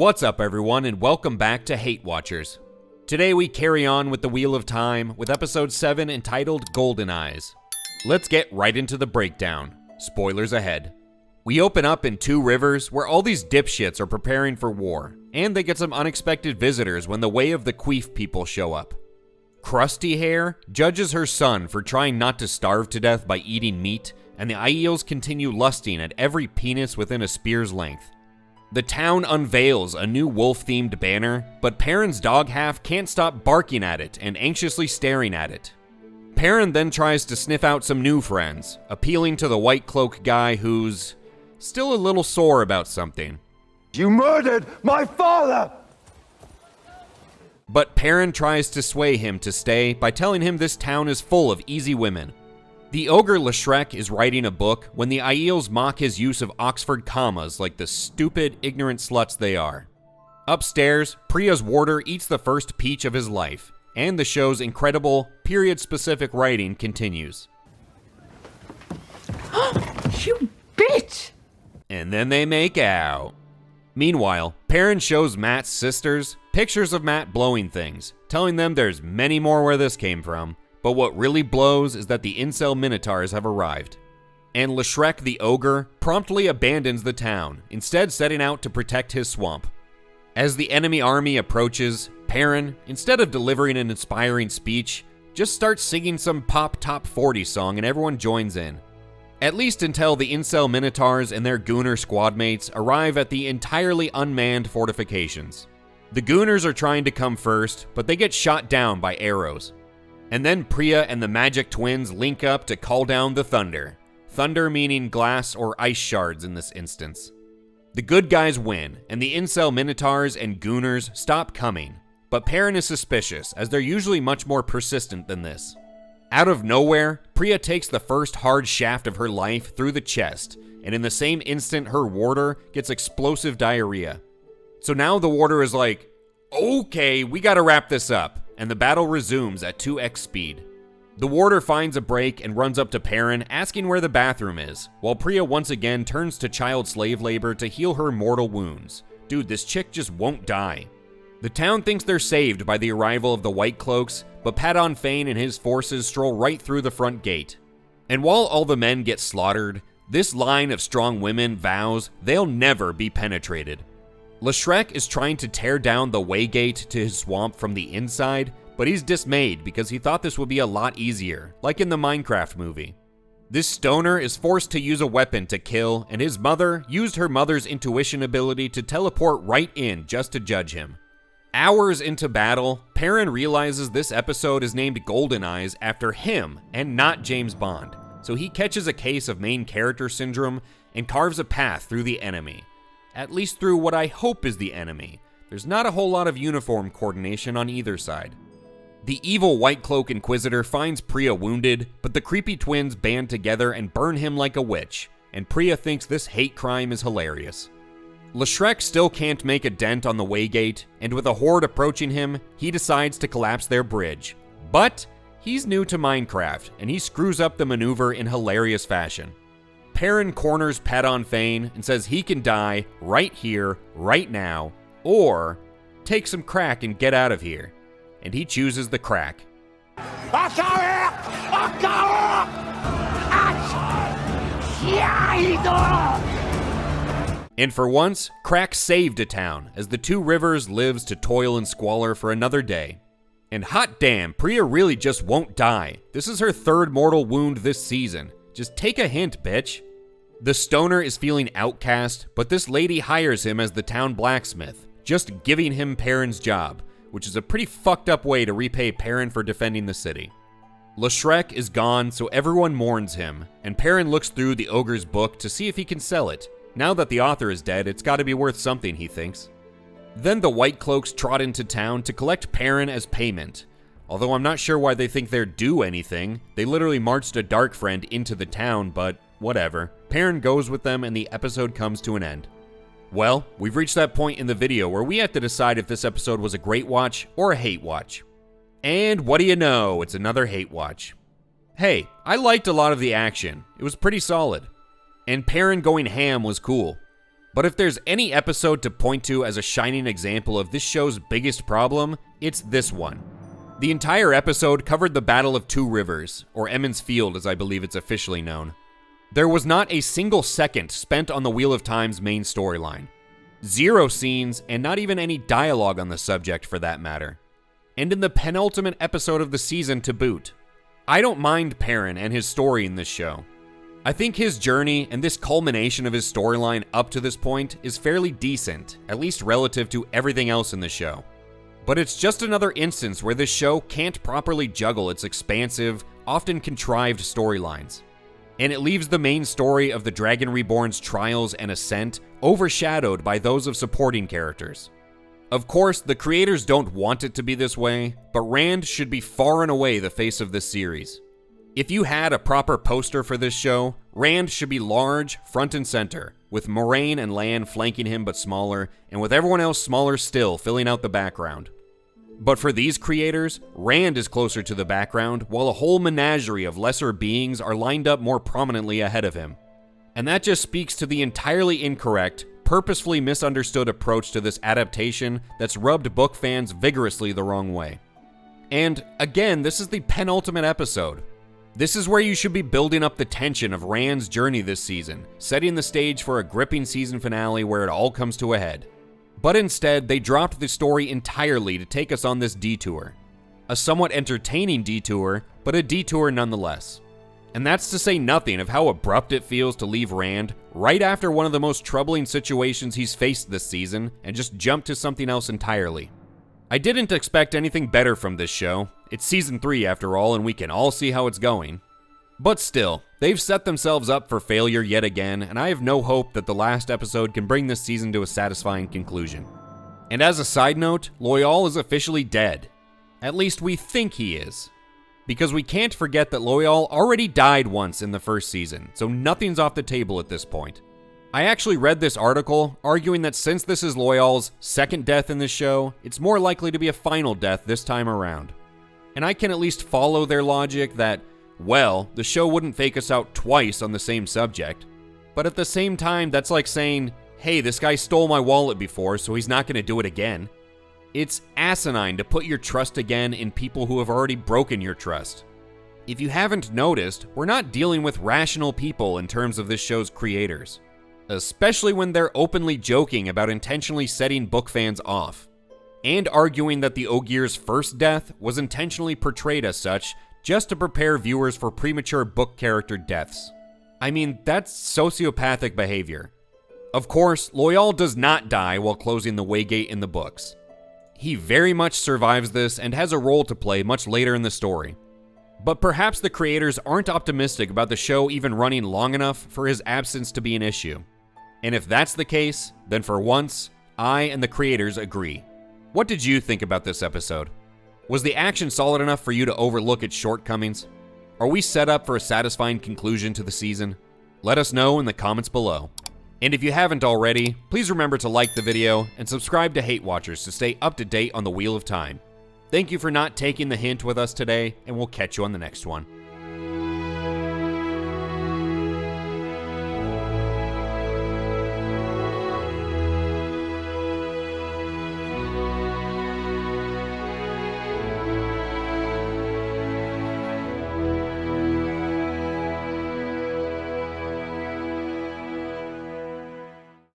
What's up everyone, and welcome back to HateWatchers. Today we carry on with the Wheel of Time with episode 7 entitled Goldeneyes. Let's get right into the breakdown. Spoilers ahead. We open up in Two Rivers where all these dipshits are preparing for war, and they get some unexpected visitors when the Way of the Queef people show up. Crusty Hair judges her son for trying not to starve to death by eating meat, and the Aiels continue lusting at every penis within a spear's length. The town unveils a new wolf-themed banner, but Perrin's dog half can't stop barking at it and anxiously staring at it. Perrin then tries to sniff out some new friends, appealing to the white cloak guy who's still a little sore about something. You murdered my father! But Perrin tries to sway him to stay by telling him this town is full of easy women. The ogre Leshreck is writing a book when the Aiels mock his use of Oxford commas like the stupid, ignorant sluts they are. Upstairs, Priya's warder eats the first peach of his life, and the show's incredible, period-specific writing continues. You bitch! And then they make out. Meanwhile, Perrin shows Matt's sisters pictures of Matt blowing things, telling them there's many more where this came from. But what really blows is that the incel minotaurs have arrived. And Leshreck the ogre promptly abandons the town, instead setting out to protect his swamp. As the enemy army approaches, Perrin, instead of delivering an inspiring speech, just starts singing some pop top 40 song and everyone joins in. At least until the incel minotaurs and their gooner squadmates arrive at the entirely unmanned fortifications. The gooners are trying to come first, but they get shot down by arrows. And then Priya and the magic twins link up to call down the thunder. Thunder meaning glass or ice shards in this instance. The good guys win, and the incel minotaurs and gooners stop coming. But Perrin is suspicious, as they're usually much more persistent than this. Out of nowhere, Priya takes the first hard shaft of her life through the chest, and in the same instant her warder gets explosive diarrhea. So now the warder is like, okay, we gotta wrap this up. And the battle resumes at 2x speed. The warder finds a break and runs up to Perrin, asking where the bathroom is, while Priya once again turns to child slave labor to heal her mortal wounds. Dude, this chick just won't die. The town thinks they're saved by the arrival of the White Cloaks, but Padon Fane and his forces stroll right through the front gate. And while all the men get slaughtered, this line of strong women vows they'll never be penetrated. Leshreck is trying to tear down the waygate to his swamp from the inside, but he's dismayed because he thought this would be a lot easier, like in the Minecraft movie. This stoner is forced to use a weapon to kill, and his mother used her mother's intuition ability to teleport right in just to judge him. Hours into battle, Perrin realizes this episode is named Goldeneyes after him and not James Bond, so he catches a case of main character syndrome and carves a path through the enemy. At least through what I hope is the enemy. There's not a whole lot of uniform coordination on either side. The evil White Cloak Inquisitor finds Priya wounded, but the creepy twins band together and burn him like a witch, and Priya thinks this hate crime is hilarious. Leshreck still can't make a dent on the waygate, and with a horde approaching him, he decides to collapse their bridge. But he's new to Minecraft, and he screws up the maneuver in hilarious fashion. Perrin corners Padon Fane and says he can die right here, right now, or take some crack and get out of here. And he chooses the crack. And for once, crack saved a town, as the Two Rivers lives to toil and squalor for another day. And hot damn, Priya really just won't die. This is her third mortal wound this season. Just take a hint, bitch. The stoner is feeling outcast, but this lady hires him as the town blacksmith, just giving him Perrin's job, which is a pretty fucked up way to repay Perrin for defending the city. Leshreck is gone, so everyone mourns him, and Perrin looks through the ogre's book to see if he can sell it. Now that the author is dead, it's gotta be worth something, he thinks. Then the White Cloaks trot into town to collect Perrin as payment. Although I'm not sure why they think they're due anything. They literally marched a dark friend into the town, but whatever. Perrin goes with them and the episode comes to an end. Well, we've reached that point in the video where we have to decide if this episode was a great watch or a hate watch. And what do you know, it's another hate watch. Hey, I liked a lot of the action. It was pretty solid. And Perrin going ham was cool. But if there's any episode to point to as a shining example of this show's biggest problem, it's this one. The entire episode covered the Battle of Two Rivers, or Emond's Field as I believe it's officially known. There was not a single second spent on the Wheel of Time's main storyline. 0 scenes, and not even any dialogue on the subject for that matter. And in the penultimate episode of the season to boot. I don't mind Perrin and his story in this show. I think his journey and this culmination of his storyline up to this point is fairly decent, at least relative to everything else in the show. But it's just another instance where this show can't properly juggle its expansive, often contrived storylines. And it leaves the main story of the Dragon Reborn's trials and ascent overshadowed by those of supporting characters. Of course, the creators don't want it to be this way, but Rand should be far and away the face of this series. If you had a proper poster for this show, Rand should be large, front and center, with Moraine and Lan flanking him but smaller, and with everyone else smaller still filling out the background. But for these creators, Rand is closer to the background, while a whole menagerie of lesser beings are lined up more prominently ahead of him. And that just speaks to the entirely incorrect, purposefully misunderstood approach to this adaptation that's rubbed book fans vigorously the wrong way. And again, this is the penultimate episode. This is where you should be building up the tension of Rand's journey this season, setting the stage for a gripping season finale where it all comes to a head. But instead, they dropped the story entirely to take us on this detour. A somewhat entertaining detour, but a detour nonetheless. And that's to say nothing of how abrupt it feels to leave Rand right after one of the most troubling situations he's faced this season and just jump to something else entirely. I didn't expect anything better from this show. It's season 3 after all, and we can all see how it's going. But still, they've set themselves up for failure yet again, and I have no hope that the last episode can bring this season to a satisfying conclusion. And as a side note, Loial is officially dead. At least we think he is. Because we can't forget that Loial already died once in the first season, so nothing's off the table at this point. I actually read this article arguing that since this is Loial's second death in this show, it's more likely to be a final death this time around. And I can at least follow their logic that, well, the show wouldn't fake us out twice on the same subject. But at the same time, that's like saying, hey, this guy stole my wallet before, so he's not going to do it again. It's asinine to put your trust again in people who have already broken your trust. If you haven't noticed, we're not dealing with rational people in terms of this show's creators. Especially when they're openly joking about intentionally setting book fans off, and arguing that the Ogier's first death was intentionally portrayed as such just to prepare viewers for premature book character deaths. I mean, that's sociopathic behavior. Of course, Loial does not die while closing the Waygate in the books. He very much survives this and has a role to play much later in the story. But perhaps the creators aren't optimistic about the show even running long enough for his absence to be an issue. And if that's the case, then for once, I and the creators agree. What did you think about this episode? Was the action solid enough for you to overlook its shortcomings? Are we set up for a satisfying conclusion to the season? Let us know in the comments below. And if you haven't already, please remember to like the video and subscribe to HateWatchers to stay up to date on the Wheel of Time. Thank you for not taking the hint with us today, and we'll catch you on the next one.